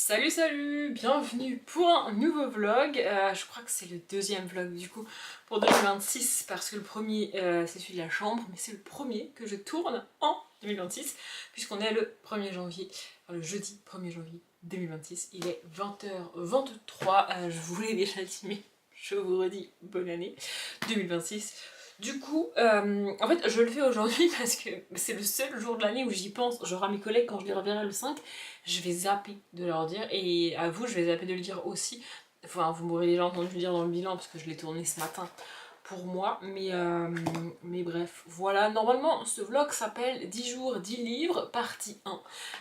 Salut, bienvenue pour un nouveau vlog. Je crois que c'est le deuxième vlog du coup pour 2026 parce que le premier c'est celui de la chambre, mais c'est le premier que je tourne en 2026 puisqu'on est le 1er janvier, enfin, le jeudi 1er janvier 2026. Il est 20h23, je vous l'ai déjà dit mais je vous redis bonne année 2026. Du coup, en fait, je le fais aujourd'hui parce que c'est le seul jour de l'année où j'y pense. Genre à mes collègues, quand je les reverrai le 5, je vais zapper de leur dire. Et à vous, je vais zapper de le dire aussi. Enfin, vous m'aurez déjà entendu le dire dans le bilan parce que je l'ai tourné ce matin pour moi. Mais bref, voilà. Normalement, ce vlog s'appelle 10 jours, 10 livres, partie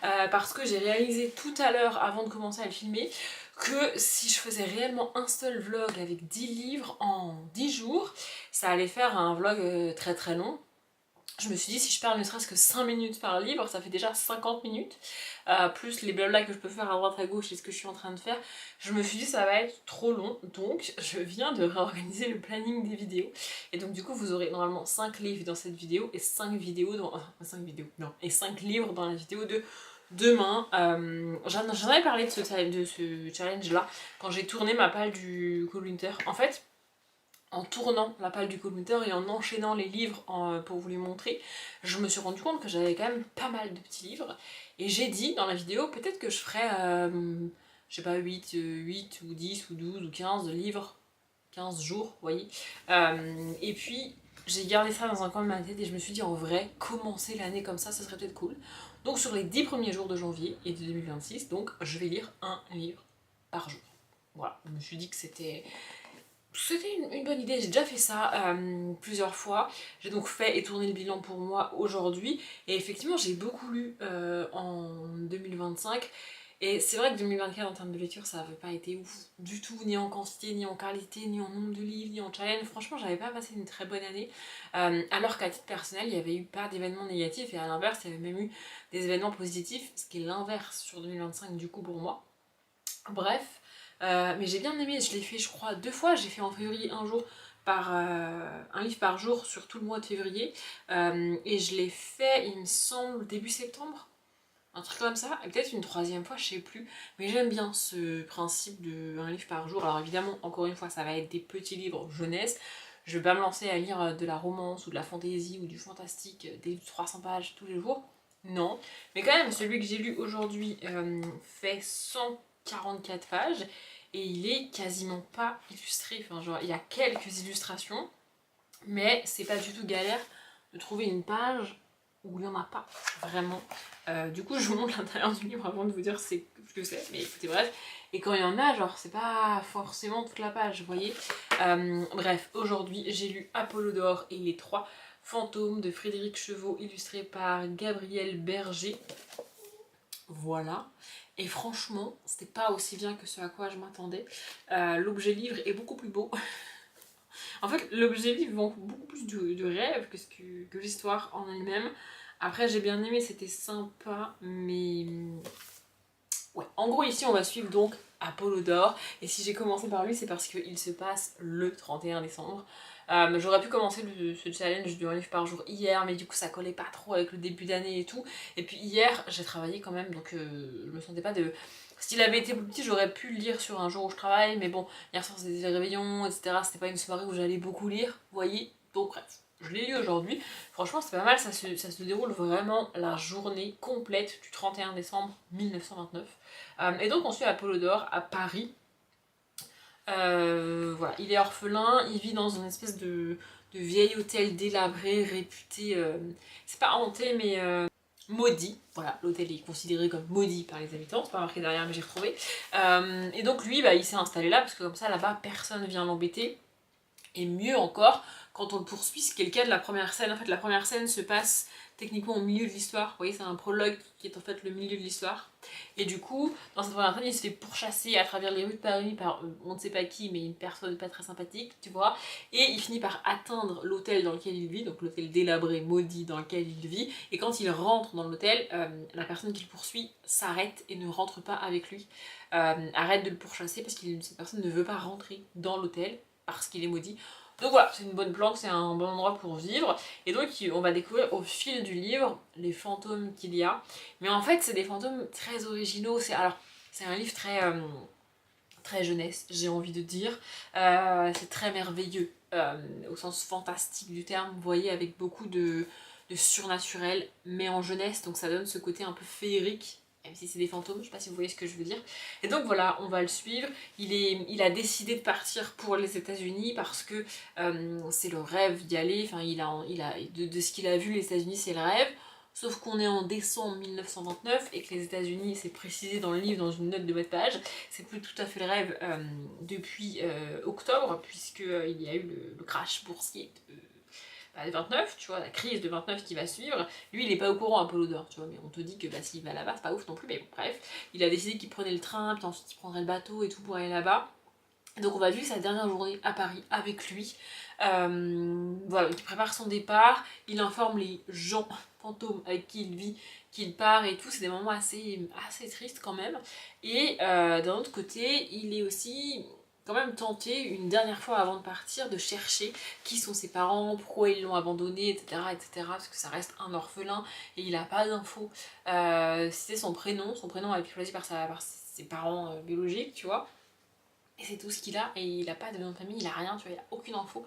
1. Parce que j'ai réalisé tout à l'heure, avant de commencer à le filmer, que si je faisais réellement un seul vlog avec 10 livres en 10 jours, ça allait faire un vlog très très long. Je me suis dit, si je parle ne serait-ce que 5 minutes par livre, ça fait déjà 50 minutes, plus les blabla que je peux faire à droite à gauche et ce que je suis en train de faire. Je me suis dit, ça va être trop long, donc je viens de réorganiser le planning des vidéos. Et donc du coup, vous aurez normalement 5 livres dans cette vidéo et 5 vidéos dans... 5 vidéos, non, et 5 livres dans la vidéo de demain. J'en avais parlé de ce challenge-là quand j'ai tourné ma palle du Cold Winter. En fait, en tournant la palle du Cold Winter et en enchaînant les livres pour vous les montrer, je me suis rendu compte que j'avais quand même pas mal de petits livres. Et j'ai dit dans la vidéo, peut-être que je ferais, je sais pas, 8 ou 10 ou 12 ou 15 livres, 15 jours, vous voyez. Et puis, j'ai gardé ça dans un coin de ma tête et je me suis dit, en vrai, commencer l'année comme ça serait peut-être cool. Donc sur les 10 premiers jours de janvier et de 2026, donc je vais lire un livre par jour. Voilà, je me suis dit que c'était une bonne idée, j'ai déjà fait ça plusieurs fois. J'ai donc fait et tourné le bilan pour moi aujourd'hui. Et effectivement, j'ai beaucoup lu en 2025. Et c'est vrai que 2024 en termes de lecture, ça n'avait pas été ouf du tout, ni en quantité, ni en qualité, ni en nombre de livres, ni en challenge. Franchement, j'avais pas passé une très bonne année. Alors qu'à titre personnel, il n'y avait eu pas d'événements négatifs. Et à l'inverse, il y avait même eu des événements positifs, ce qui est l'inverse sur 2025 du coup pour moi. Bref, mais j'ai bien aimé, je l'ai fait je crois 2 fois, j'ai fait en février un livre par jour sur tout le mois de février, et je l'ai fait il me semble début septembre, un truc comme ça, et peut-être une troisième fois, je sais plus, mais j'aime bien ce principe de un livre par jour. Alors évidemment, encore une fois, ça va être des petits livres jeunesse, je vais pas me lancer à lire de la romance ou de la fantaisie ou du fantastique, des livres de 300 pages tous les jours, non, mais quand même celui que j'ai lu aujourd'hui fait 144 pages et il est quasiment pas illustré, enfin genre il y a quelques illustrations, mais c'est pas du tout galère de trouver une page où il n'y en a pas, vraiment. Du coup, je vous montre l'intérieur du livre avant de vous dire ce que c'est, mais écoutez, bref. Et quand il y en a, genre, c'est pas forcément toute la page, vous voyez. Bref, aujourd'hui, j'ai lu Apollodore et les 3 fantômes de Frédéric Chevaux, illustré par Gabriel Berger. Voilà. Et franchement, c'était pas aussi bien que ce à quoi je m'attendais. L'objet livre est beaucoup plus beau. En fait, l'objet livre vend beaucoup plus de rêve que l'histoire en elle-même. Après, j'ai bien aimé, c'était sympa, mais... Ouais. En gros, ici, on va suivre donc Apollodore. Et si j'ai commencé par lui, c'est parce qu'il se passe le 31 décembre. J'aurais pu commencer ce challenge du livre par jour hier, mais du coup ça collait pas trop avec le début d'année et tout. Et puis hier, j'ai travaillé quand même, donc je me sentais pas de... S'il avait été plus petit, j'aurais pu le lire sur un jour où je travaille, mais bon, hier soir c'était les réveillons, etc. C'était pas une soirée où j'allais beaucoup lire, vous voyez. Donc bref, je l'ai lu aujourd'hui. Franchement, c'est pas mal, ça se déroule vraiment la journée complète du 31 décembre 1929. Et donc on suit Apollodore à Paris. Voilà, il est orphelin, il vit dans une espèce de vieil hôtel délabré, réputé, c'est pas hanté mais maudit. Voilà, l'hôtel est considéré comme maudit par les habitants, c'est pas marqué derrière mais j'ai retrouvé. Et donc lui, bah, il s'est installé là parce que comme ça là-bas personne vient l'embêter. Et mieux encore, quand on le poursuit, ce qui est le cas de la première scène. En fait, la première scène se passe techniquement au milieu de l'histoire. Vous voyez, c'est un prologue qui est en fait le milieu de l'histoire. Et du coup, dans cette première scène, il se fait pourchasser à travers les rues de Paris par on ne sait pas qui, mais une personne pas très sympathique, tu vois. Et il finit par atteindre l'hôtel dans lequel il vit, donc l'hôtel délabré, maudit dans lequel il vit. Et quand il rentre dans l'hôtel, la personne qui le poursuit s'arrête et ne rentre pas avec lui. Arrête de le pourchasser parce que cette personne ne veut pas rentrer dans l'hôtel parce qu'il est maudit. Donc voilà, c'est une bonne planque, c'est un bon endroit pour vivre. Et donc on va découvrir au fil du livre les fantômes qu'il y a. Mais en fait, c'est des fantômes très originaux. Alors, C'est un livre très jeunesse, j'ai envie de dire. C'est très merveilleux, au sens fantastique du terme, vous voyez, avec beaucoup de surnaturel, mais en jeunesse, donc ça donne ce côté un peu féerique, même si c'est des fantômes, je sais pas si vous voyez ce que je veux dire. Et donc voilà, on va le suivre. Il a décidé de partir pour les États-Unis parce que c'est le rêve d'y aller, enfin de ce qu'il a vu, les États-Unis c'est le rêve. Sauf qu'on est en décembre 1929 et que les États-Unis, c'est précisé dans le livre, dans une note de bas de page, c'est plus tout à fait le rêve depuis octobre, puisqu'il y a eu le crash boursier de 29, tu vois, la crise de 29 qui va suivre. Lui, il est pas au courant, Apollodore, tu vois, mais on te dit que bah, s'il va là-bas, c'est pas ouf non plus, mais bon, bref. Il a décidé qu'il prenait le train, puis ensuite il prendrait le bateau et tout pour aller là-bas. Donc on va vivre sa dernière journée à Paris avec lui. Voilà, il prépare son départ, il informe les gens fantômes avec qui il vit qu'il part et tout. C'est des moments assez tristes quand même. Et d'un autre côté, il est aussi quand même tenté une dernière fois avant de partir de chercher qui sont ses parents, pourquoi ils l'ont abandonné, etc., etc. Parce que ça reste un orphelin et il n'a pas d'infos. C'est son prénom a été choisi par ses parents biologiques, tu vois. Et c'est tout ce qu'il a, et il a pas de nom de famille, il a rien, tu vois, il a aucune info.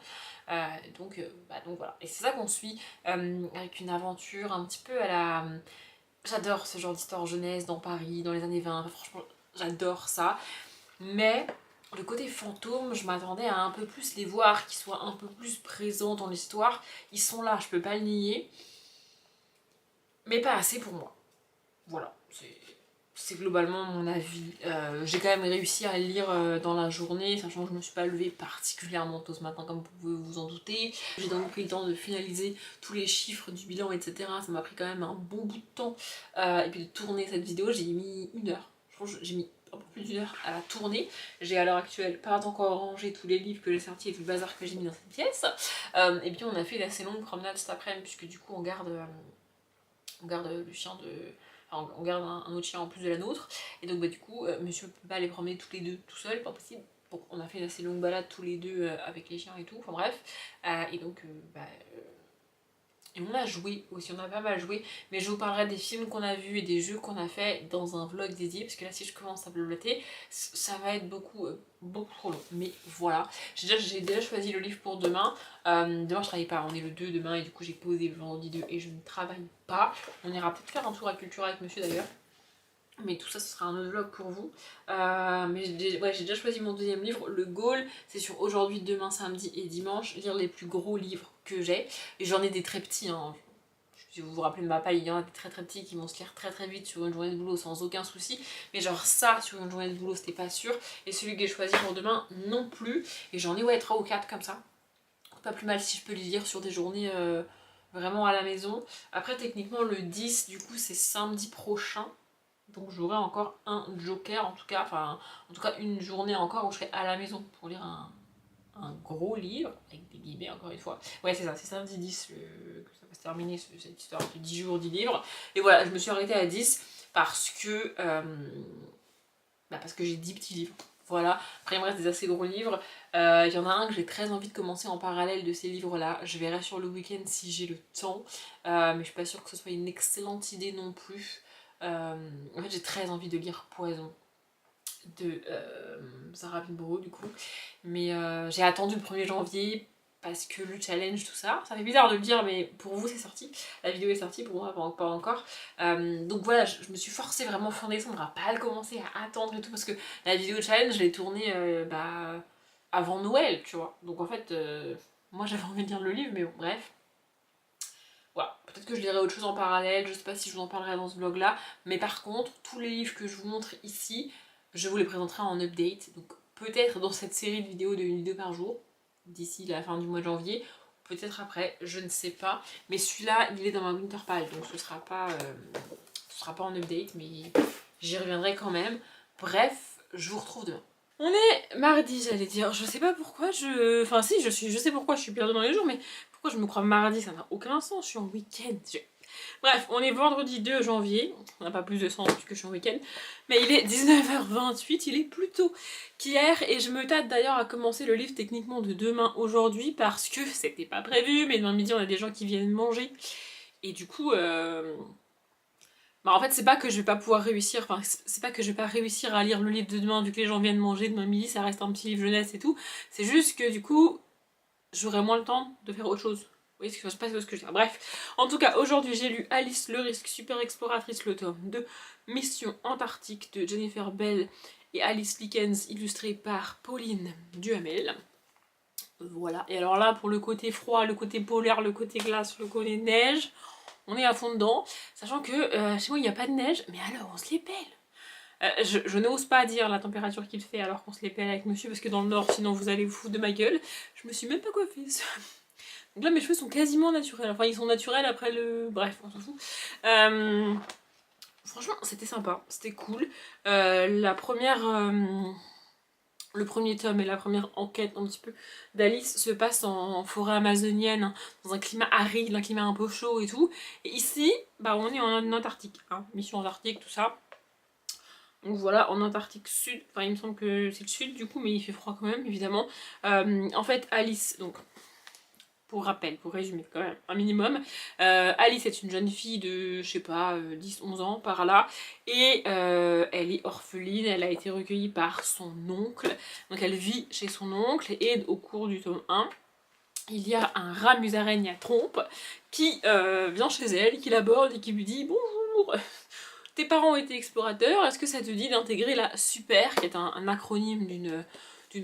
Donc voilà. Et c'est ça qu'on suit avec une aventure un petit peu à la. J'adore ce genre d'histoire jeunesse dans Paris, dans les années 20, franchement, j'adore ça. Mais le côté fantôme, je m'attendais à un peu plus les voir, qu'ils soient un peu plus présents dans l'histoire. Ils sont là, je peux pas le nier, mais pas assez pour moi. Voilà, c'est globalement mon avis. J'ai quand même réussi à le lire dans la journée, sachant que je me suis pas levée particulièrement tôt ce matin, comme vous pouvez vous en douter. J'ai donc pris le temps de finaliser tous les chiffres du bilan, etc. Ça m'a pris quand même un bon bout de temps. Et puis de tourner cette vidéo, j'ai mis 1 heure. Je pense que j'ai mis un peu plus d'1 heure à la tourner. J'ai à l'heure actuelle pas encore rangé tous les livres que j'ai sortis et tout le bazar que j'ai mis dans cette pièce. Et puis on a fait une assez longue promenade cet après-midi, puisque du coup on garde le chien de... Enfin, on garde un autre chien en plus de la nôtre. Et donc bah, du coup, monsieur peut pas les promener tous les deux tout seul, pas possible. Donc on a fait une assez longue balade tous les deux avec les chiens et tout, enfin bref. Et donc et on a joué aussi, on a pas mal joué, mais je vous parlerai des films qu'on a vus et des jeux qu'on a fait dans un vlog dédié, parce que là si je commence à blablater, ça va être beaucoup trop long. Mais voilà, j'ai déjà choisi le livre pour demain. Demain je travaille pas, on est le 2 demain et du coup j'ai posé le vendredi 2 et je ne travaille pas. On ira peut-être faire un tour à Cultura avec monsieur d'ailleurs. Mais tout ça, ce sera un autre vlog pour vous. Mais j'ai déjà choisi mon deuxième livre. Le goal, c'est sur aujourd'hui, demain, samedi et dimanche, lire les plus gros livres que j'ai. Et j'en ai des très petits. Hein. Si vous vous rappelez de ma paille, il y en a des très petits qui vont se lire très très vite sur une journée de boulot sans aucun souci. Mais genre ça, sur une journée de boulot, c'était pas sûr. Et celui que j'ai choisi pour demain, non plus. Et j'en ai 3 ou 4 comme ça. Pas plus mal si je peux les lire sur des journées vraiment à la maison. Après, techniquement, le 10, du coup, c'est samedi prochain. Donc j'aurai encore un joker, en tout cas une journée encore où je serai à la maison pour lire un gros livre, avec des guillemets encore une fois. Ouais c'est ça, c'est samedi 10 que ça va se terminer cette histoire de 10 jours, 10 livres. Et voilà, je me suis arrêtée à 10 parce que j'ai 10 petits livres. Voilà, après il me reste des assez gros livres. Il y en a un que j'ai très envie de commencer en parallèle de ces livres-là. Je verrai sur le week-end si j'ai le temps. Mais je suis pas sûre que ce soit une excellente idée non plus. En fait j'ai très envie de lire Poison de Sarah Pinborough du coup, mais j'ai attendu le 1er janvier parce que le challenge, tout ça, ça fait bizarre de le dire mais pour vous c'est sorti, la vidéo est sortie, pour moi pas encore. Donc voilà, je me suis forcée vraiment fin décembre à pas le commencer, à attendre et tout, parce que la vidéo challenge je l'ai tournée avant Noël, tu vois, donc en fait moi j'avais envie de lire le livre, mais bon bref. Voilà, peut-être que je lirai autre chose en parallèle, je sais pas si je vous en parlerai dans ce vlog là, mais par contre, tous les livres que je vous montre ici, je vous les présenterai en update, donc peut-être dans cette série de vidéos de 1 vidéo par jour, d'ici la fin du mois de janvier, peut-être après, je ne sais pas, mais celui-là, il est dans ma winter pile, donc ce sera pas en update, mais j'y reviendrai quand même. Bref, je vous retrouve demain. On est mardi, j'allais dire. Je sais pas pourquoi Enfin si, je sais pourquoi je suis perdue dans les jours, mais pourquoi je me crois mardi, ça n'a aucun sens, je suis en week-end. Bref, on est vendredi 2 janvier, on n'a pas plus de sens puisque je suis en week-end, mais il est 19h28, il est plus tôt qu'hier, et je me tâte d'ailleurs à commencer le livre techniquement de demain aujourd'hui, parce que c'était pas prévu, mais demain midi on a des gens qui viennent manger, et du coup, Bah en fait c'est pas que je vais pas pouvoir réussir, enfin c'est pas que je vais pas réussir à lire le livre de demain vu que les gens viennent manger demain midi, ça reste un petit livre jeunesse et tout. C'est juste que du coup j'aurai moins le temps de faire autre chose. Vous voyez ce que je sais pas ce que je veux dire. Bref, en tout cas aujourd'hui j'ai lu Alice le risque super exploratrice le tome 2, Mission Antarctique de Jennifer Bell et Alice Likens, illustré par Pauline Duhamel. Voilà, et alors là pour le côté froid, le côté polaire, le côté glace, le côté neige, on est à fond dedans, sachant que chez moi il n'y a pas de neige, mais alors on se les pèle. Je n'ose pas dire la température qu'il fait alors qu'on se les pèle avec monsieur, parce que dans le nord sinon vous allez vous foutre de ma gueule. Je me suis même pas coiffée. Donc là mes cheveux sont quasiment naturels, enfin ils sont naturels après le... Bref, on s'en fout. Franchement c'était sympa, c'était cool. La première... Le premier tome et la première enquête un petit peu d'Alice se passe en forêt amazonienne, hein, dans un climat aride, un climat un peu chaud et tout. Et ici, bah on est en Antarctique, hein, mission Antarctique, tout ça. Donc voilà, en Antarctique Sud, enfin il me semble que c'est le sud du coup, mais il fait froid quand même, évidemment. En fait, Alice, donc pour rappel, pour résumer quand même un minimum, Alice est une jeune fille de, je sais pas, 10-11 ans par là, et elle est orpheline, elle a été recueillie par son oncle, donc elle vit chez son oncle, et au cours du tome 1, il y a un rat musaraigne à trompe qui vient chez elle, qui l'aborde et qui lui dit « Bonjour, tes parents ont été explorateurs, est-ce que ça te dit d'intégrer la SUPER, qui est un acronyme d'une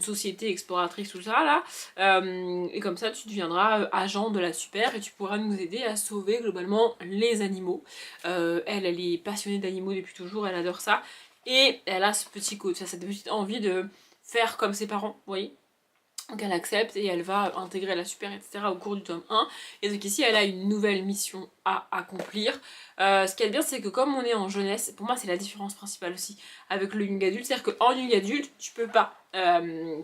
société exploratrice, tout ça là, et comme ça tu deviendras agent de la SUPER et tu pourras nous aider à sauver globalement les animaux. Elle est passionnée d'animaux depuis toujours, elle adore ça, et elle a ce petit côté, cette petite envie de faire comme ses parents, vous voyez. Donc elle accepte et elle va intégrer la super, etc. au cours du tome 1. Et donc ici, elle a une nouvelle mission à accomplir. Ce qui est bien, c'est que comme on est en jeunesse, pour moi c'est la différence principale aussi avec le young adulte, c'est-à-dire qu'en young adulte, tu peux pas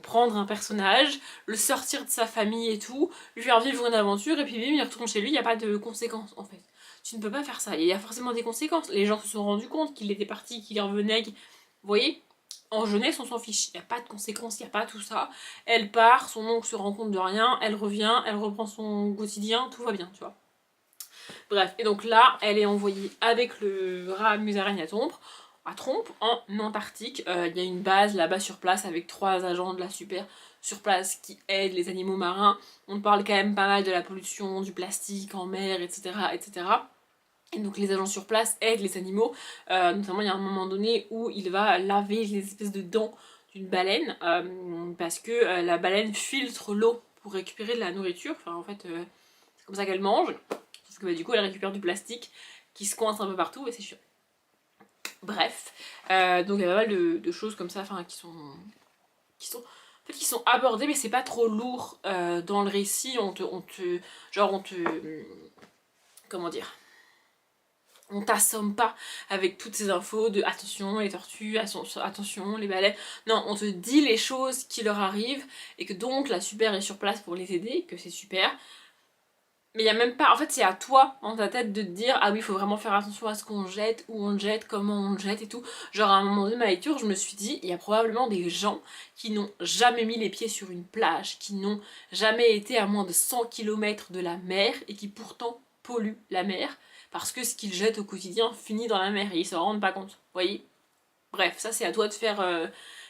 prendre un personnage, le sortir de sa famille et tout, lui faire vivre une aventure et puis bim, il retourne chez lui, il n'y a pas de conséquences en fait. Tu ne peux pas faire ça, il y a forcément des conséquences. Les gens se sont rendus compte qu'il était parti, qu'il revenait, vous voyez. En jeunesse, on s'en fiche, il n'y a pas de conséquences, il n'y a pas tout ça. Elle part, son oncle se rend compte de rien, elle revient, elle reprend son quotidien, tout va bien, tu vois. Bref, et donc là, elle est envoyée avec le rat musaraigne à Trompe, en Antarctique. Il y a une base là-bas sur place avec 3 agents de la super sur place qui aident les animaux marins. On parle quand même pas mal de la pollution, du plastique en mer, etc. etc. Et donc les agents sur place aident les animaux, notamment il y a un moment donné où il va laver les espèces de dents d'une baleine, parce que la baleine filtre l'eau pour récupérer de la nourriture, enfin en fait c'est comme ça qu'elle mange, parce que bah, du coup elle récupère du plastique qui se coince un peu partout et c'est chiant. Bref, donc il y a pas mal de choses comme ça, enfin qui sont abordées mais c'est pas trop lourd dans le récit, comment dire, on t'assomme pas avec toutes ces infos de attention les tortues, attention les baleines. Non, on te dit les choses qui leur arrivent et que donc la super est sur place pour les aider, que c'est super. Mais il y a même pas, en fait c'est à toi dans ta tête de te dire ah oui il faut vraiment faire attention à ce qu'on jette, où on le jette, comment on le jette et tout. Genre à un moment de ma lecture je me suis dit il y a probablement des gens qui n'ont jamais mis les pieds sur une plage, qui n'ont jamais été à moins de 100 km de la mer et qui pourtant polluent la mer parce que ce qu'ils jettent au quotidien finit dans la mer et ils se rendent pas compte, vous voyez. Bref, ça c'est à toi de faire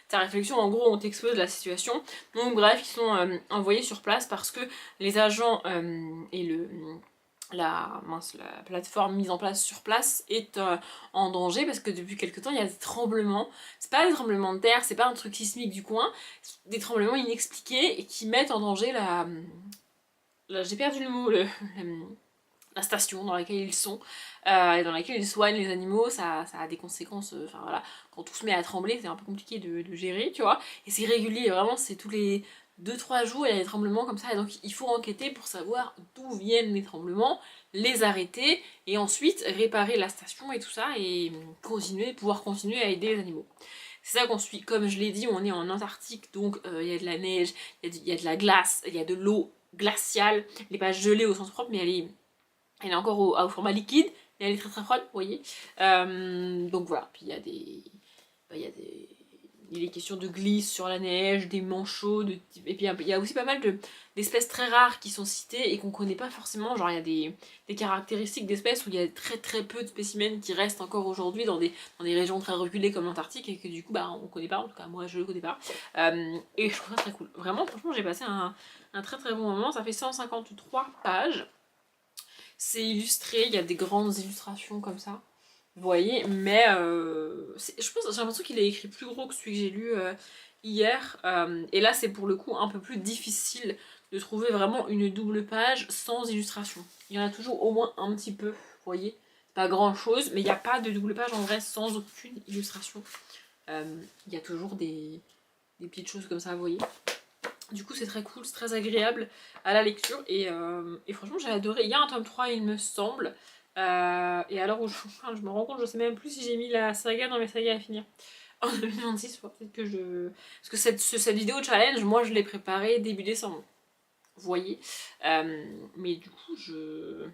ta réflexion, en gros on t'expose la situation. Donc bref, ils sont envoyés sur place parce que les agents et la plateforme mise en place sur place est en danger parce que depuis quelque temps il y a des tremblements. C'est pas des tremblements de terre, c'est pas un truc sismique du coin, des tremblements inexpliqués et qui mettent en danger j'ai perdu le mot, la station dans laquelle ils sont, et dans laquelle ils soignent les animaux, ça a des conséquences, enfin voilà, quand tout se met à trembler, c'est un peu compliqué de gérer, tu vois, et c'est régulier, vraiment, c'est tous les 2-3 jours, il y a des tremblements comme ça, et donc il faut enquêter pour savoir d'où viennent les tremblements, les arrêter, et ensuite réparer la station et tout ça, et pouvoir continuer à aider les animaux. C'est ça qu'on suit, comme je l'ai dit, on est en Antarctique, donc il y a de la neige, il y a de la glace, il y a de l'eau glaciale, elle n'est pas gelée au sens propre, mais elle est encore au format liquide, mais elle est très très froide, vous voyez. Donc voilà, puis il y a des il est question de glisse sur la neige, des manchots, et puis il y a aussi pas mal d'espèces très rares qui sont citées et qu'on connaît pas forcément. Genre il y a des caractéristiques d'espèces où il y a très très peu de spécimens qui restent encore aujourd'hui dans des régions très reculées comme l'Antarctique et que du coup bah on connaît pas, en tout cas moi je le connais pas. Et je trouve ça très cool. Vraiment franchement j'ai passé un très très bon moment, ça fait 153 pages. C'est illustré, il y a des grandes illustrations comme ça. Vous voyez, mais je pense, j'ai l'impression qu'il est écrit plus gros que celui que j'ai lu hier. Et là, c'est pour le coup un peu plus difficile de trouver vraiment une double page sans illustration. Il y en a toujours au moins un petit peu, vous voyez. Pas grand chose, mais il n'y a pas de double page en vrai sans aucune illustration. Il y a toujours des petites choses comme ça, vous voyez. Du coup, c'est très cool, c'est très agréable à la lecture et franchement, j'ai adoré. Il y a un tome 3, il me semble. Et alors où je me rends compte, je sais même plus si j'ai mis la saga dans mes sagas à finir en 2026. Peut-être que je. Parce que cette vidéo challenge, moi je l'ai préparée début décembre. Vous voyez. Mais du coup, je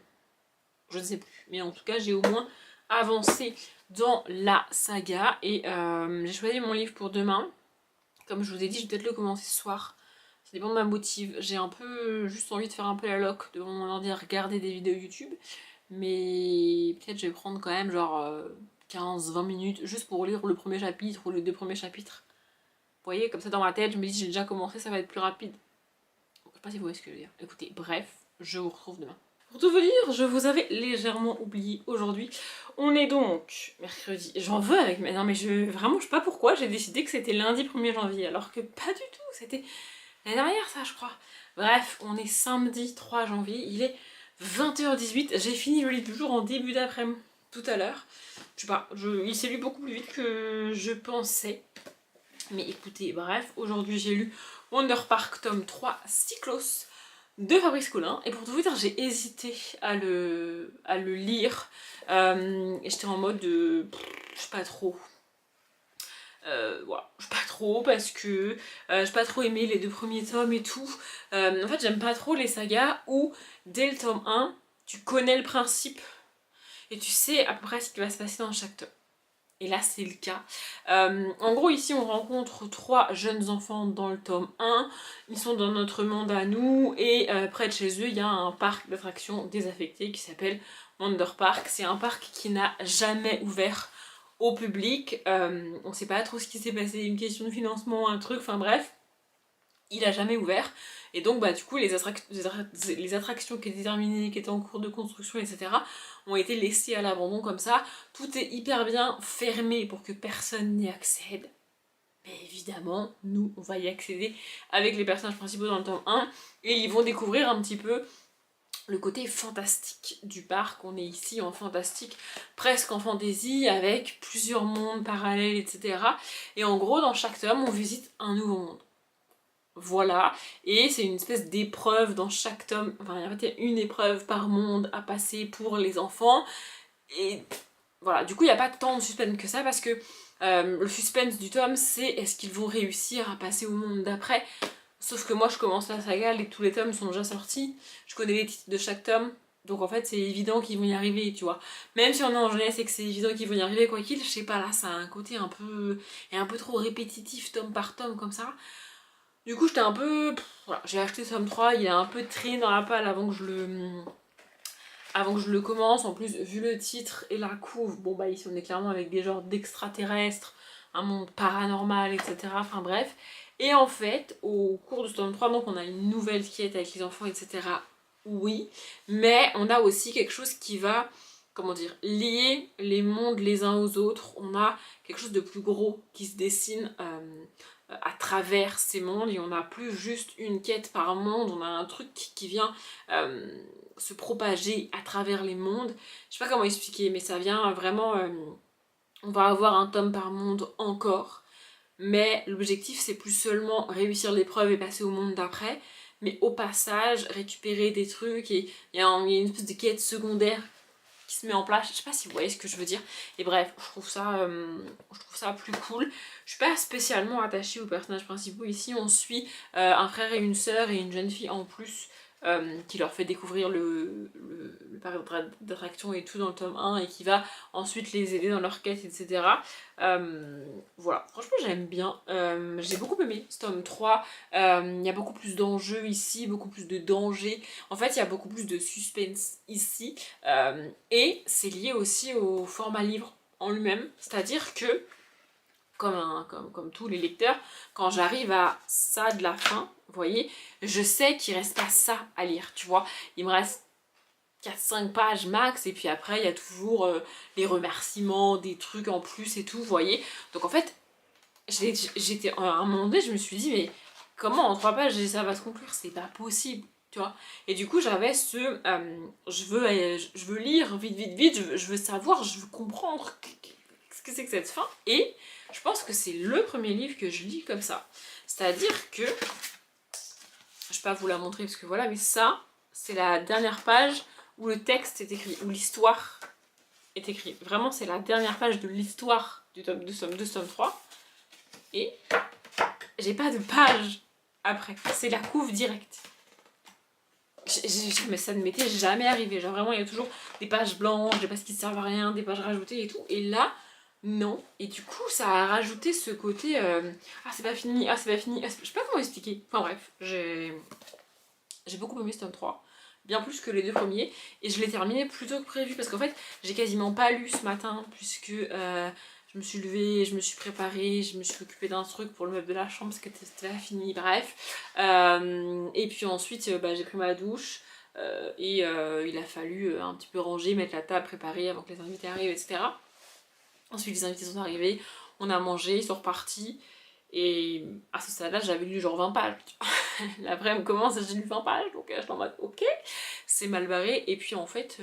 ne sais plus. Mais en tout cas, j'ai au moins avancé dans la saga. Et j'ai choisi mon livre pour demain. Comme je vous ai dit, je vais peut-être le commencer ce soir. Ça dépend de ma motive. J'ai un peu juste envie de faire un peu la loc devant mon ordi, regarder des vidéos YouTube. Mais peut-être je vais prendre quand même genre 15-20 minutes juste pour lire le premier chapitre ou les 2 premiers chapitres. Vous voyez, comme ça dans ma tête, je me dis j'ai déjà commencé, ça va être plus rapide. Je sais pas si vous voyez ce que je veux dire. Écoutez, bref, je vous retrouve demain. Pour tout vous dire, je vous avais légèrement oublié aujourd'hui. On est donc mercredi. J'en veux avec... Non mais vraiment, je sais pas pourquoi, j'ai décidé que c'était lundi 1er janvier. Alors que pas du tout, c'était l'année dernière ça je crois. Bref, on est samedi 3 janvier, il est 20h18, j'ai fini le livre du jour en début d'après-midi tout à l'heure. Je sais pas, il s'est lu beaucoup plus vite que je pensais. Mais écoutez, bref, aujourd'hui j'ai lu Wonder Park tome 3 Cyclos de Fabrice Collin. Et pour tout vous dire, j'ai hésité à le lire. Et j'étais en mode je sais pas trop. Voilà, je sais pas trop parce que j'ai pas trop aimé les 2 premiers tomes et tout. En fait, j'aime pas trop les sagas où dès le tome 1, tu connais le principe et tu sais à peu près ce qui va se passer dans chaque tome. Et là, c'est le cas. En gros, ici, on rencontre 3 jeunes enfants dans le tome 1. Ils sont dans notre monde à nous et près de chez eux, il y a un parc d'attractions désaffecté qui s'appelle Wonder Park. C'est un parc qui n'a jamais ouvert au public. On sait pas trop ce qui s'est passé, une question de financement, un truc, enfin bref. Il a jamais ouvert. Et donc, bah, du coup, les attractions qui étaient terminées, qui étaient en cours de construction, etc., ont été laissées à l'abandon comme ça. Tout est hyper bien fermé pour que personne n'y accède. Mais évidemment, nous, on va y accéder avec les personnages principaux dans le tome 1. Et ils vont découvrir un petit peu le côté fantastique du parc. On est ici en fantastique, presque en fantasy, avec plusieurs mondes parallèles, etc. Et en gros, dans chaque tome, on visite un nouveau monde. Voilà, et c'est une espèce d'épreuve dans chaque tome, enfin en fait il y a une épreuve par monde à passer pour les enfants, et voilà, du coup il n'y a pas tant de suspense que ça parce que le suspense du tome c'est est-ce qu'ils vont réussir à passer au monde d'après, sauf que moi je commence la saga et tous les tomes sont déjà sortis, je connais les titres de chaque tome, donc en fait c'est évident qu'ils vont y arriver, tu vois, même si on est en jeunesse et que c'est évident qu'ils vont y arriver quoi qu'il, je sais pas, là ça a un côté un peu trop répétitif tome par tome comme ça. Du coup, j'étais un peu... Voilà, j'ai acheté ce tome 3, il a un peu traîné dans la palle avant que je le commence. En plus, vu le titre et la couve, bon bah ici on est clairement avec des genres d'extraterrestres, un monde paranormal, etc. Enfin bref. Et en fait, au cours de ce tome 3, donc on a une nouvelle quête avec les enfants, etc. Oui, mais on a aussi quelque chose qui va, comment dire, lier les mondes les uns aux autres. On a quelque chose de plus gros qui se dessine à travers ces mondes et on n'a plus juste une quête par monde, on a un truc qui vient se propager à travers les mondes. Je sais pas comment expliquer, mais ça vient vraiment... on va avoir un tome par monde encore, mais l'objectif c'est plus seulement réussir l'épreuve et passer au monde d'après, mais au passage récupérer des trucs et il y a une espèce de quête secondaire qui se met en place, je sais pas si vous voyez ce que je veux dire, et bref, je trouve ça plus cool. Je suis pas spécialement attachée aux personnages principaux ici, on suit un frère et une sœur et une jeune fille en plus qui leur fait découvrir le parc d'attraction et tout dans le tome 1 et qui va ensuite les aider dans leur quête, etc. Voilà, franchement j'aime bien. J'ai beaucoup aimé ce tome 3. Il y a beaucoup plus d'enjeux ici, beaucoup plus de dangers. En fait, il y a beaucoup plus de suspense ici. Et c'est lié aussi au format livre en lui-même. C'est-à-dire que, comme tous les lecteurs, quand j'arrive à ça de la fin, vous voyez, je sais qu'il reste pas ça à lire, tu vois. Il me reste 4-5 pages max, et puis après il y a toujours les remerciements, des trucs en plus et tout, vous voyez. Donc en fait, j'étais à un moment donné, je me suis dit, mais comment en 3 pages ça va se conclure? C'est pas possible, tu vois. Et du coup, j'avais je veux lire vite, je veux savoir, je veux comprendre ce que c'est que cette fin. Et je pense que c'est le premier livre que je lis comme ça. C'est-à-dire que, je vais pas vous la montrer parce que voilà, mais ça, c'est la dernière page où le texte est écrit, où l'histoire est écrite. Vraiment, c'est la dernière page de l'histoire du tome 2, tome 3. Et j'ai pas de page après. C'est la couve directe. Mais ça ne m'était jamais arrivé. Genre vraiment, il y a toujours des pages blanches, des pages qui ne servent à rien, des pages rajoutées et tout. Et là, non. Et du coup, ça a rajouté ce côté ah, c'est pas fini, ah, c'est pas fini. Je sais pas comment expliquer. Enfin bref, j'ai beaucoup aimé ce tome 3. Bien plus que les 2 premiers. Et je l'ai terminé plus tôt que prévu. Parce qu'en fait, j'ai quasiment pas lu ce matin. Puisque je me suis levée, je me suis préparée, je me suis occupée d'un truc pour le meuble de la chambre parce que c'était pas fini, bref. Et puis ensuite, j'ai pris ma douche. Et il a fallu un petit peu ranger, mettre la table, préparer avant que les invités arrivent, etc. Ensuite, les invités sont arrivés, on a mangé, ils sont repartis. Et à ce stade-là, j'avais lu genre 20 pages. L'après-midi commence, j'ai lu 20 pages, donc je suis en mode ok, c'est mal barré. Et puis en fait,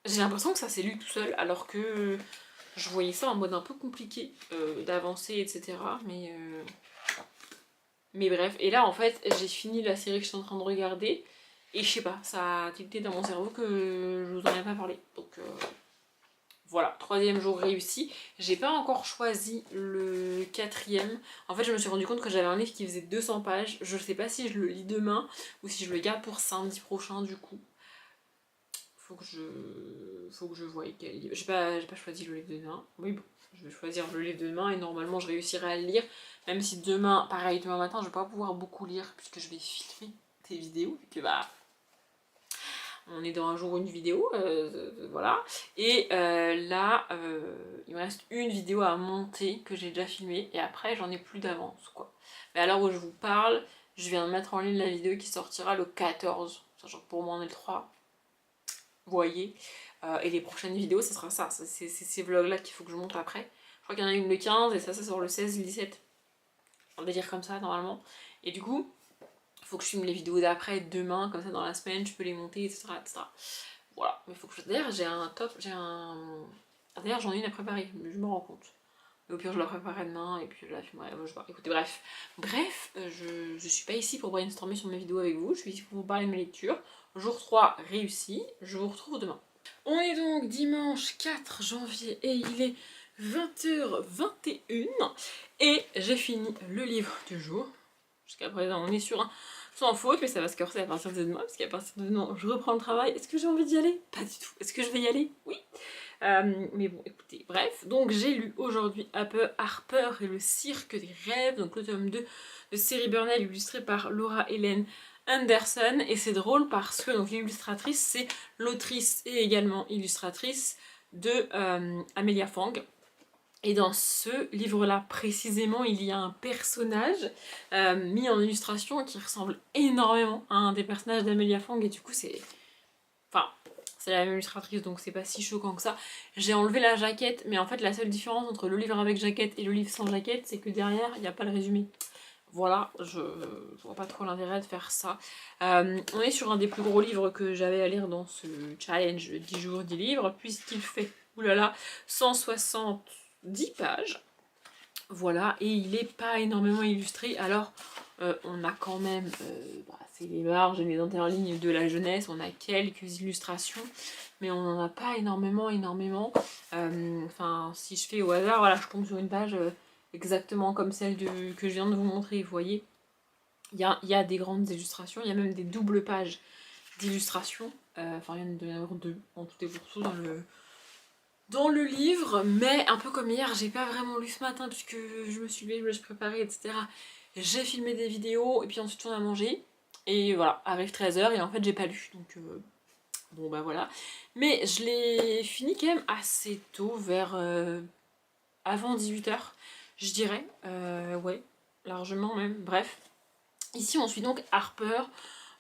j'ai l'impression que ça s'est lu tout seul, alors que je voyais ça en mode un peu compliqué d'avancer, etc. Mais bref, et là en fait, j'ai fini la série que je suis en train de regarder. Et je sais pas, ça a tilté dans mon cerveau que je vous en ai pas parlé. Donc voilà, 3e jour réussi. J'ai pas encore choisi le 4e. En fait, je me suis rendu compte que j'avais un livre qui faisait 200 pages. Je sais pas si je le lis demain ou si je le garde pour samedi prochain du coup. Faut que je voie quel livre. J'ai pas choisi le livre de demain. Oui, bon, je vais choisir le livre de demain et normalement je réussirai à le lire. Même si demain, pareil, demain matin, je vais pas pouvoir beaucoup lire puisque je vais filmer des vidéos. Et que bah, on est dans un jour une vidéo, voilà. Et là, il me reste une vidéo à monter que j'ai déjà filmée et après j'en ai plus d'avance, quoi. Mais à l'heure où je vous parle, je viens de mettre en ligne la vidéo qui sortira le 14, sachant que pour moi on est le 3. Vous voyez. Et les prochaines vidéos, ce sera ça. C'est ces vlogs-là qu'il faut que je monte après. Je crois qu'il y en a une le 15 et ça sort le 16, le 17. Un délire comme ça, normalement. Et du coup, il faut que je filme les vidéos d'après demain, comme ça dans la semaine, je peux les monter, etc. Voilà. Mais il faut que je... D'ailleurs, D'ailleurs, j'en ai une à préparer, mais je me rends compte. Mais au pire, je la préparerai demain et puis je la filmerai. Je sais pas. Écoutez, bref. Je suis pas ici pour brainstormer sur mes vidéos avec vous. Je suis ici pour vous parler de mes lectures. Jour 3 réussi. Je vous retrouve demain. On est donc dimanche 4 janvier et il est 20h21. Et j'ai fini le livre du jour. Jusqu'à présent, on est sur un sans faute, mais ça va se corser à partir de demain, parce qu'à partir de demain, je reprends le travail. Est-ce que j'ai envie d'y aller? Pas du tout. Est-ce que je vais y aller? Oui. Mais bon, écoutez, bref. Donc j'ai lu aujourd'hui Harper et le cirque des rêves, donc le tome 2 de Série Burnell, illustré par Laura Helen Anderson. Et c'est drôle parce que l'illustratrice, c'est l'autrice et également illustratrice de Amelia Fang. Et dans ce livre-là, précisément, il y a un personnage mis en illustration qui ressemble énormément à un des personnages d'Amelia Fang. Et du coup, c'est la même illustratrice, donc c'est pas si choquant que ça. J'ai enlevé la jaquette, mais en fait, la seule différence entre le livre avec jaquette et le livre sans jaquette, c'est que derrière, il n'y a pas le résumé. Voilà, je vois pas trop l'intérêt de faire ça. On est sur un des plus gros livres que j'avais à lire dans ce challenge 10 jours 10 livres, puisqu'il fait, oulala, 170 pages. Voilà, et il est pas énormément illustré, alors on a quand même, c'est les marges et les interlignes de la jeunesse, on a quelques illustrations, mais on n'en a pas énormément. Enfin, si je fais au hasard, voilà, je tombe sur une page exactement comme celle que je viens de vous montrer, vous voyez. Il y a des grandes illustrations, il y a même des doubles pages d'illustrations. Enfin, il y en a d'ailleurs 2 en tout et pour tout dans le livre, mais un peu comme hier, j'ai pas vraiment lu ce matin puisque je me suis levée, je me suis préparée, etc. J'ai filmé des vidéos et puis ensuite on a mangé. Et voilà, arrive 13h et en fait j'ai pas lu. Donc bon bah voilà. Mais je l'ai fini quand même assez tôt, vers avant 18h, je dirais. Ouais, largement même, bref. Ici on suit donc Harper.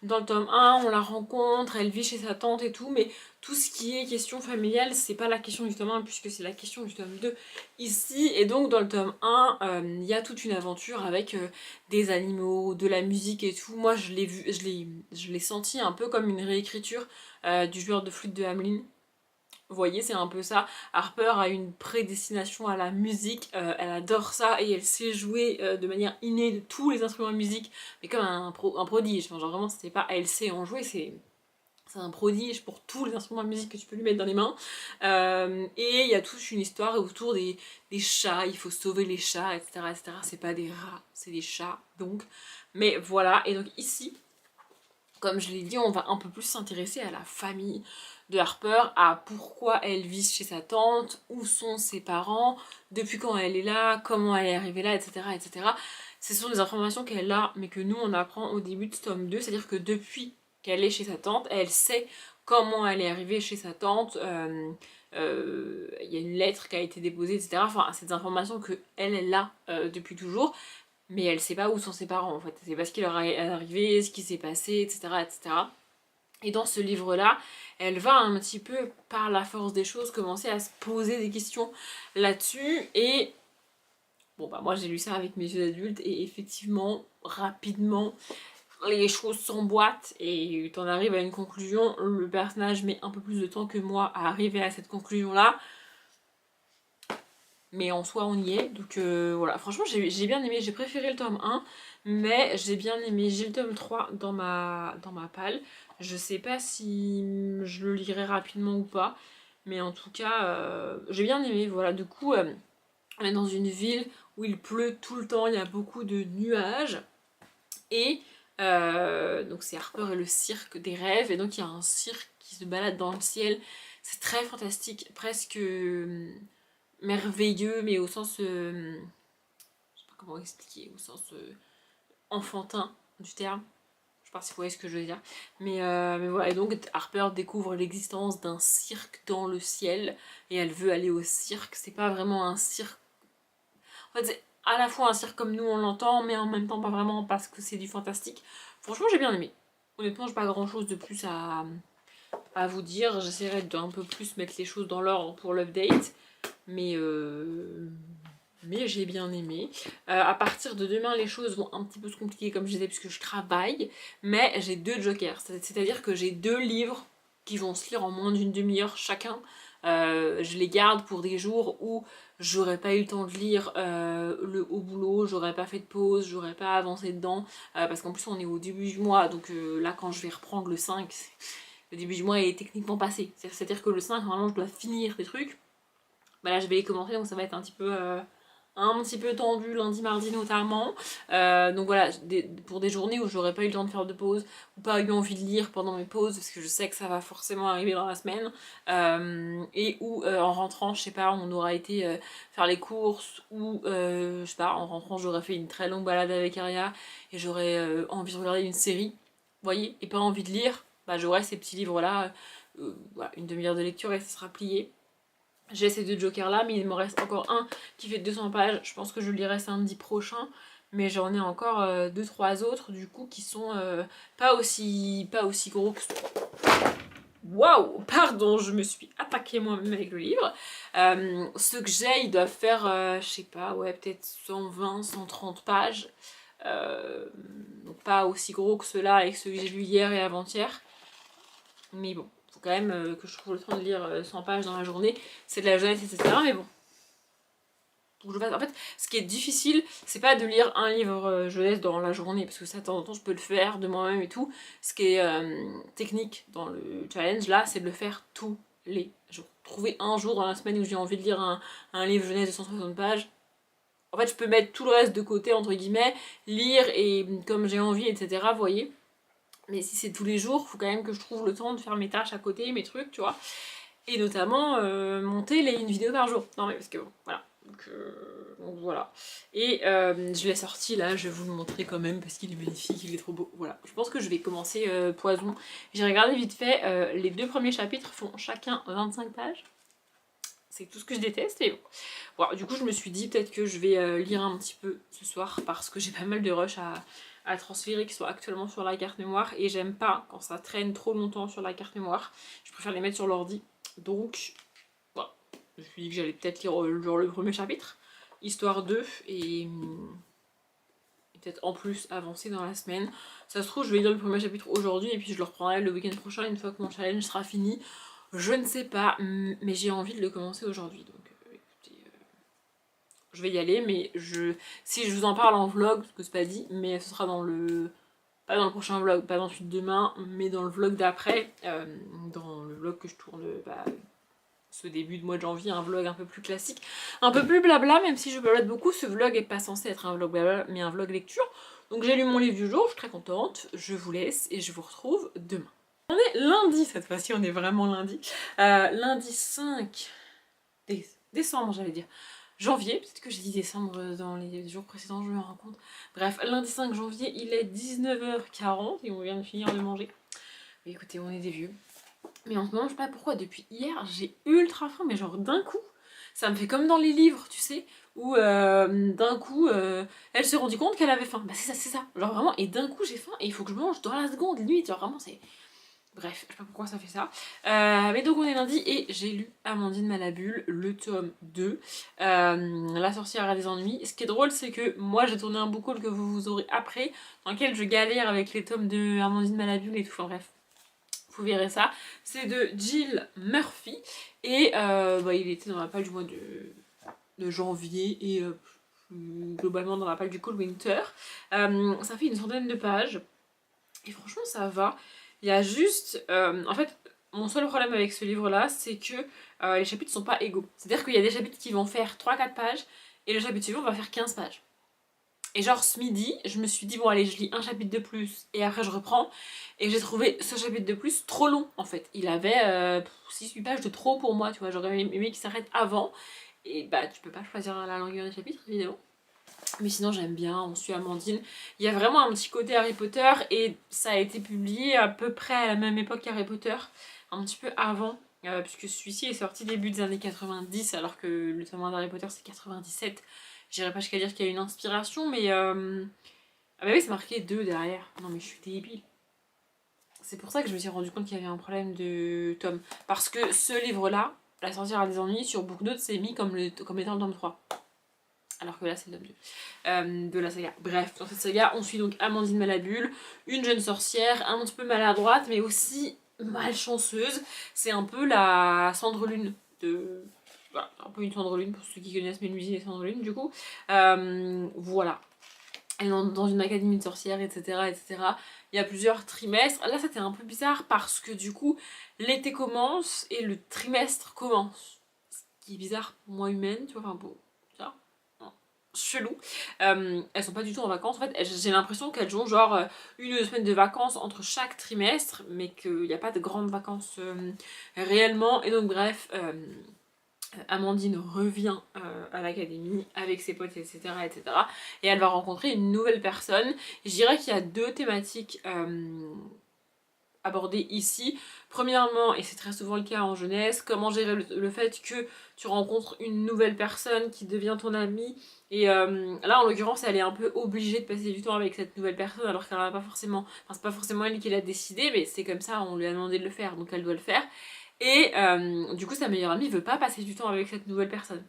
Dans le tome 1, on la rencontre, elle vit chez sa tante et tout, mais tout ce qui est question familiale, c'est pas la question du tome 1, puisque c'est la question du tome 2 ici. Et donc dans le tome 1, il y a toute une aventure avec des animaux, de la musique et tout. Moi je l'ai vu, je l'ai senti un peu comme une réécriture du joueur de flûte de Hamelin. Vous voyez, c'est un peu ça. Harper a une prédestination à la musique, elle adore ça et elle sait jouer de manière innée de tous les instruments de musique, mais comme un prodige. Enfin, genre vraiment, c'était pas elle sait en jouer, c'est un prodige pour tous les instruments de musique que tu peux lui mettre dans les mains. Et il y a toute une histoire autour des chats, il faut sauver les chats, etc. etc. C'est pas des rats, c'est des chats, donc. Mais voilà, et donc ici, comme je l'ai dit, on va un peu plus s'intéresser à la famille de Harper, à pourquoi elle vit chez sa tante, où sont ses parents, depuis quand elle est là, comment elle est arrivée là, etc. etc. Ce sont des informations qu'elle a, mais que nous on apprend au début de ce tome 2, c'est-à-dire que depuis qu'elle est chez sa tante, elle sait comment elle est arrivée chez sa tante, il y a une lettre qui a été déposée, etc. Enfin, c'est des informations que elle a depuis toujours, mais elle sait pas où sont ses parents en fait, c'est pas ce qui leur est arrivé, ce qui s'est passé, etc., etc. Et dans ce livre-là, elle va un petit peu, par la force des choses, commencer à se poser des questions là-dessus. Et bon, bah moi j'ai lu ça avec mes yeux d'adultes, et effectivement, rapidement, les choses s'emboîtent et t'en arrives à une conclusion. Le personnage met un peu plus de temps que moi à arriver à cette conclusion-là. Mais en soi, on y est. Donc voilà, franchement, j'ai bien aimé. J'ai préféré le tome 1, mais j'ai bien aimé. J'ai le tome 3 dans ma palle. Je sais pas si je le lirai rapidement ou pas, mais en tout cas, j'ai bien aimé. Voilà, du coup, on est dans une ville où il pleut tout le temps, il y a beaucoup de nuages. Et donc c'est Harper et le cirque des rêves. Et donc il y a un cirque qui se balade dans le ciel. C'est très fantastique, presque merveilleux, mais au sens... je sais pas comment expliquer, au sens enfantin du terme. Je sais pas si vous voyez ce que je veux dire. Mais voilà, et donc Harper découvre l'existence d'un cirque dans le ciel, et elle veut aller au cirque. C'est pas vraiment un cirque... En fait, c'est à la fois un cirque comme nous on l'entend, mais en même temps pas vraiment, parce que c'est du fantastique. Franchement, j'ai bien aimé. Honnêtement, j'ai pas grand chose de plus à vous dire. J'essaierai d'un peu plus mettre les choses dans l'ordre pour l'update. Mais j'ai bien aimé. À partir de demain, les choses vont un petit peu se compliquer, comme je disais, puisque je travaille. Mais j'ai 2 jokers. C'est-à-dire que j'ai 2 livres qui vont se lire en moins d'une demi-heure chacun. Je les garde pour des jours où j'aurais pas eu le temps de lire au boulot, j'aurais pas fait de pause, j'aurais pas avancé dedans. Parce qu'en plus, on est au début du mois. Donc là, quand je vais reprendre le 5, le début du mois est techniquement passé. C'est-à-dire que le 5, normalement, je dois finir des trucs. Bah là je vais les commencer, donc ça va être un petit peu tendu lundi, mardi notamment. Donc voilà, pour des journées où j'aurais pas eu le temps de faire de pause, ou pas eu envie de lire pendant mes pauses, parce que je sais que ça va forcément arriver dans la semaine, et où en rentrant, je sais pas, on aura été faire les courses, ou je sais pas, en rentrant j'aurais fait une très longue balade avec Aria, et j'aurais envie de regarder une série, vous voyez, et pas envie de lire, bah j'aurai ces petits livres là, voilà, une demi-heure de lecture et ça sera plié. J'ai ces 2 jokers là, mais il me reste encore un qui fait 200 pages. Je pense que je le lirai samedi prochain. Mais j'en ai encore 2-3 autres du coup qui sont pas aussi gros que... Waouh, pardon, je me suis attaquée moi-même avec le livre. Ceux que j'ai, ils doivent faire, je sais pas, ouais, peut-être 120, 130 pages. Donc pas aussi gros que ceux-là avec ceux que j'ai lus hier et avant-hier. Mais bon, faut quand même que je trouve le temps de lire 100 pages dans la journée. C'est de la jeunesse, etc. Mais bon. En fait, ce qui est difficile, c'est pas de lire un livre jeunesse dans la journée, parce que ça, de temps en temps, je peux le faire de moi-même et tout. Ce qui est technique dans le challenge, là, c'est de le faire tous les jours. Trouver un jour dans la semaine où j'ai envie de lire un livre jeunesse de 160 pages. En fait, je peux mettre tout le reste de côté, entre guillemets, lire et comme j'ai envie, etc. Vous voyez. Mais si c'est tous les jours, faut quand même que je trouve le temps de faire mes tâches à côté, mes trucs, tu vois. Et notamment monter une vidéo par jour. Non mais parce que bon, voilà. Donc voilà. Et je l'ai sorti là, je vais vous le montrer quand même parce qu'il est magnifique, il est trop beau. Voilà. Je pense que je vais commencer Poison. J'ai regardé vite fait, les 2 premiers chapitres font chacun 25 pages. C'est tout ce que je déteste et bon. Voilà, du coup je me suis dit peut-être que je vais lire un petit peu ce soir parce que j'ai pas mal de rush à transférer qui sont actuellement sur la carte mémoire et j'aime pas quand ça traîne trop longtemps sur la carte mémoire. Je préfère les mettre sur l'ordi. Donc voilà, je me suis dit que j'allais peut-être lire genre le premier chapitre, histoire de, et peut-être en plus avancer dans la semaine. Ça se trouve je vais lire le premier chapitre aujourd'hui et puis je le reprendrai le week-end prochain une fois que mon challenge sera fini. Je ne sais pas, mais j'ai envie de le commencer aujourd'hui. Donc écoutez, je vais y aller, mais si je vous en parle en vlog, parce que c'est pas dit, mais ce sera dans le... Pas dans le prochain vlog, pas dans celui de demain, mais dans le vlog d'après, dans le vlog que je tourne ce début de mois de janvier, un vlog un peu plus classique, un peu plus blabla, même si je blabla beaucoup, ce vlog est pas censé être un vlog blabla, mais un vlog lecture. Donc j'ai lu mon livre du jour, je suis très contente, je vous laisse et je vous retrouve demain. On est lundi cette fois-ci, on est vraiment lundi. Lundi 5 décembre, j'allais dire. Janvier, peut-être que j'ai dit décembre dans les jours précédents, je me rends compte. Bref, lundi 5 janvier, il est 19h40 et on vient de finir de manger. Mais écoutez, on est des vieux. Mais en ce moment, je sais pas pourquoi, depuis hier, j'ai ultra faim, mais genre d'un coup. Ça me fait comme dans les livres, tu sais, où d'un coup, elle se rendit compte qu'elle avait faim. Bah c'est ça, c'est ça. Genre vraiment, et d'un coup j'ai faim et il faut que je mange dans la seconde, limite. Genre vraiment, c'est... Bref, je sais pas pourquoi ça fait ça. Mais donc on est lundi et j'ai lu Amandine Malabule, le tome 2, La sorcière a des ennuis. Ce qui est drôle, c'est que moi j'ai tourné un book haul que vous aurez après, dans lequel je galère avec les tomes de Amandine Malabule et tout, enfin bref. Vous verrez ça. C'est de Jill Murphy et il était dans la page du mois de janvier et globalement dans la page du Cold Winter. Ça fait une centaine de pages et franchement ça va. Il y a juste... en fait, mon seul problème avec ce livre-là, c'est que les chapitres sont pas égaux. C'est-à-dire qu'il y a des chapitres qui vont faire 3-4 pages, et le chapitre suivant va faire 15 pages. Et genre ce midi, je me suis dit, bon allez, je lis un chapitre de plus, et après je reprends. Et j'ai trouvé ce chapitre de plus trop long, en fait. Il avait 6-8 pages de trop pour moi, tu vois. J'aurais aimé qu'il s'arrête avant. Et bah, tu peux pas choisir la longueur des chapitres, évidemment. Mais sinon j'aime bien, on suit Amandine. Il y a vraiment un petit côté Harry Potter et ça a été publié à peu près à la même époque qu'Harry Potter, un petit peu avant, puisque celui-ci est sorti début des années 90 alors que le tome 1 d'Harry Potter c'est 97. J'irai pas jusqu'à dire qu'il y a une inspiration, mais... Ah bah oui, c'est marqué 2 derrière. Non mais je suis débile. C'est pour ça que je me suis rendu compte qu'il y avait un problème de tome. Parce que ce livre-là, La sorcière a des ennuis, sur BookNote, c'est mis comme étant le tome 3. Alors que là c'est le tome 2 de la saga. Bref, dans cette saga, on suit donc Amandine Malabule, une jeune sorcière, un petit peu maladroite, mais aussi malchanceuse. C'est un peu la Cendrelune de... Voilà, un peu une Cendrelune pour ceux qui connaissent Mélusine et Cendrelune du coup. Voilà. Elle est dans une académie de sorcières, etc., etc. Il y a plusieurs trimestres. Là, c'était un peu bizarre parce que du coup, l'été commence et le trimestre commence. Ce qui est bizarre pour moi humaine, tu vois, enfin bon, ça, chelou. Elles sont pas du tout en vacances. En fait, j'ai l'impression qu'elles ont genre 1 ou 2 semaines de vacances entre chaque trimestre, mais qu'il n'y a pas de grandes vacances réellement. Et donc, bref, Amandine revient à l'académie avec ses potes, etc., etc. Et elle va rencontrer une nouvelle personne. Je dirais qu'il y a 2 thématiques abordées ici. Premièrement, et c'est très souvent le cas en jeunesse, comment gérer le fait que tu rencontres une nouvelle personne qui devient ton amie. Et là, en l'occurrence, elle est un peu obligée de passer du temps avec cette nouvelle personne alors qu'elle n'a pas forcément... Enfin, c'est pas forcément elle qui l'a décidé, mais c'est comme ça, on lui a demandé de le faire, donc elle doit le faire. Et du coup, sa meilleure amie veut pas passer du temps avec cette nouvelle personne.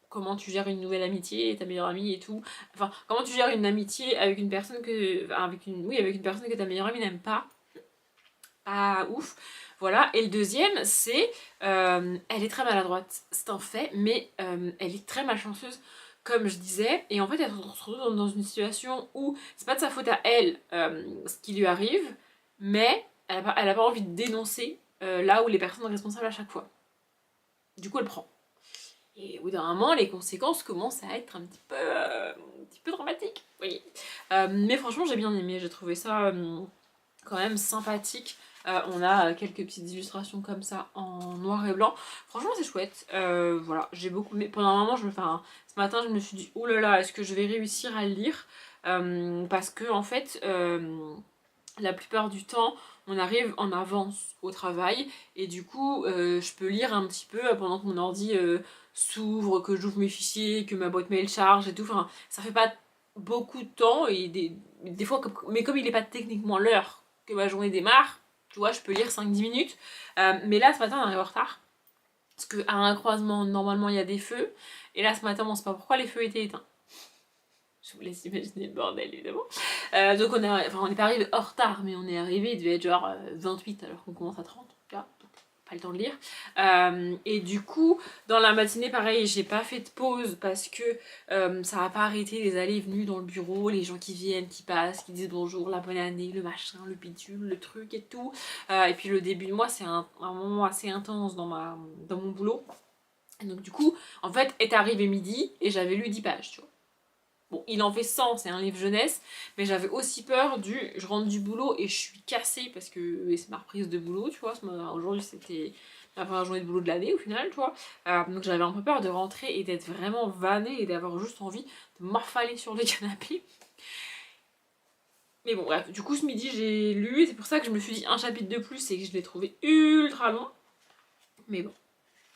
Comment tu gères une nouvelle amitié et ta meilleure amie et tout. Enfin, comment tu gères une amitié avec une personne que... avec une personne que ta meilleure amie n'aime pas. Pas ouf. Voilà. Et le deuxième, c'est... elle est très maladroite. C'est un fait, mais elle est très malchanceuse, comme je disais. Et en fait, elle se retrouve dans une situation où c'est pas de sa faute à elle ce qui lui arrive, mais elle a pas envie de dénoncer là où les personnes sont responsables à chaque fois. Du coup, elle prend. Et au bout d'un moment, les conséquences commencent à être un petit peu dramatiques. Oui. Mais franchement, j'ai bien aimé, j'ai trouvé ça quand même sympathique. On a quelques petites illustrations comme ça en noir et blanc. Franchement, c'est chouette. Voilà, j'ai beaucoup. Mais pendant un moment, ce matin, je me suis dit, oh là là, est-ce que je vais réussir à le lire? Parce que en fait, la plupart du temps, on arrive en avance au travail et du coup, je peux lire un petit peu pendant que mon ordi s'ouvre, que j'ouvre mes fichiers, que ma boîte mail charge et tout. Enfin, ça fait pas beaucoup de temps et des fois, mais comme il n'est pas techniquement l'heure que ma journée démarre, tu vois, je peux lire 5-10 minutes. Mais là, ce matin, on arrive en retard. Parce qu'à un croisement, normalement, il y a des feux. Et là, ce matin, on ne sait pas pourquoi les feux étaient éteints. Je vous laisse imaginer le bordel, évidemment. Donc on n'est pas arrivé en retard, mais on est arrivé, il devait être genre 28 alors qu'on commence à 30. Tu vois, donc pas le temps de lire. Et du coup, dans la matinée, pareil, j'ai pas fait de pause parce que ça va pas arrêter les allées et venues dans le bureau, les gens qui viennent, qui passent, qui disent bonjour, la bonne année, le machin, le bidule, le truc et tout. Et puis le début de mois, c'est un moment assez intense dans mon boulot. Et donc du coup, en fait, est arrivé midi et j'avais lu 10 pages, tu vois. Bon, il en fait 100, c'est un livre jeunesse, mais j'avais aussi peur je rentre du boulot et je suis cassée parce que c'est ma reprise de boulot, tu vois. Aujourd'hui, c'était ma première journée de boulot de l'année au final, tu vois. Donc j'avais un peu peur de rentrer et d'être vraiment vannée et d'avoir juste envie de m'affaler sur le canapé. Mais bon, bref, du coup, ce midi, j'ai lu et c'est pour ça que je me suis dit un chapitre de plus et que je l'ai trouvé ultra long. Mais bon,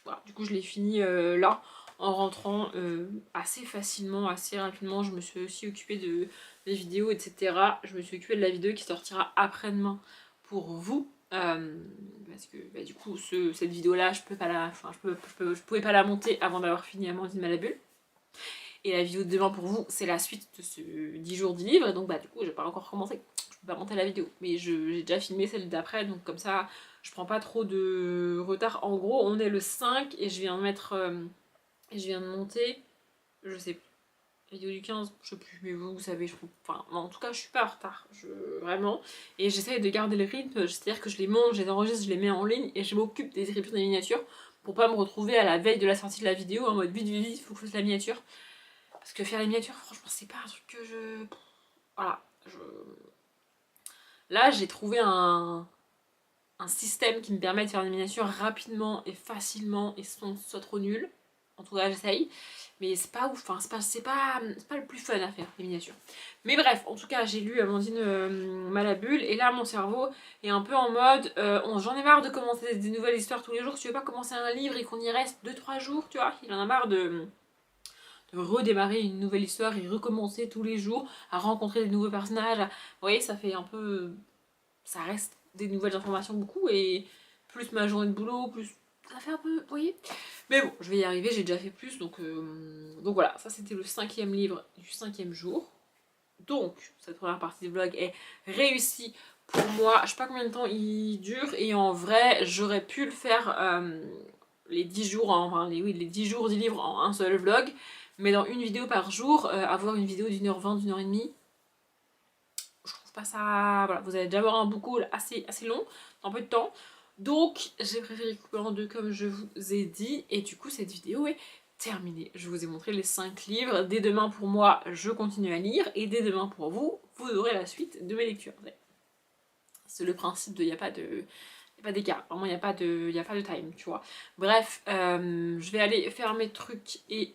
voilà, du coup, je l'ai fini là. En rentrant assez facilement, assez rapidement. Je me suis aussi occupée de mes vidéos, etc. Je me suis occupée de la vidéo qui sortira après-demain pour vous. Parce que bah, du coup, cette vidéo-là, je pouvais pas la monter avant d'avoir fini Amandine Malabule. Et la vidéo de demain pour vous, c'est la suite de ce 10 jours du livre. Donc bah du coup, j'ai pas encore commencé. Je peux pas monter la vidéo. Mais j'ai déjà filmé celle d'après, donc comme ça, je prends pas trop de retard. En gros, on est le 5 et je viens de monter, je sais plus, la vidéo du 15, je sais plus, mais vous savez, enfin, en tout cas, je suis pas en retard, vraiment. Et j'essaye de garder le rythme, c'est-à-dire que je les monte, je les enregistre, je les mets en ligne et je m'occupe des descriptions des miniatures pour pas me retrouver à la veille de la sortie de la vidéo en mode vite, il faut que je fasse la miniature. Parce que faire les miniatures, franchement, c'est pas un truc que je. Voilà, là, j'ai trouvé un système qui me permet de faire des miniatures rapidement et facilement et sans que ce soit trop nul. En tout cas, j'essaye. Mais c'est pas ouf, enfin, c'est pas le plus fun à faire, les miniatures. Mais bref, en tout cas, j'ai lu Amandine Malabule, et là, mon cerveau est un peu en mode, j'en ai marre de commencer des nouvelles histoires tous les jours. Si tu veux pas commencer un livre et qu'on y reste 2-3 jours, tu vois, il en a marre de redémarrer une nouvelle histoire et recommencer tous les jours à rencontrer des nouveaux personnages. Vous voyez, ça fait un peu... Ça reste des nouvelles informations beaucoup, et plus ma journée de boulot, plus... Ça fait un peu... Vous voyez. Mais bon, je vais y arriver, j'ai déjà fait plus, donc voilà, ça c'était le 5e livre du 5e jour. Donc, cette première partie du vlog est réussie pour moi. Je sais pas combien de temps il dure, et en vrai, j'aurais pu le faire les 10 jours, les 10 jours du livre en un seul vlog, mais dans une vidéo par jour, avoir une vidéo d'1h20, d'1h30, je trouve pas ça... Voilà, vous allez déjà avoir un book haul assez long, en peu de temps. Donc j'ai préféré couper en deux comme je vous ai dit, et du coup cette vidéo est terminée. Je vous ai montré les 5 livres. Dès demain pour moi, je continue à lire, et dès demain pour vous, vous aurez la suite de mes lectures. C'est le principe de... Il n'y a pas d'écart, vraiment il n'y a pas de time, tu vois. Bref, je vais aller faire mes trucs et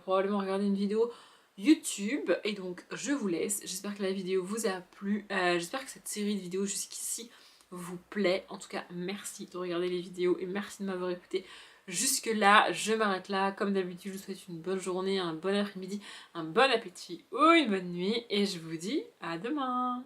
probablement regarder une vidéo YouTube, et donc je vous laisse. J'espère que la vidéo vous a plu, j'espère que cette série de vidéos jusqu'ici vous plaît. En tout cas, merci de regarder les vidéos et merci de m'avoir écouté jusque là. Je m'arrête là, comme d'habitude je vous souhaite une bonne journée, un bon après-midi, un bon appétit ou une bonne nuit, et je vous dis à demain.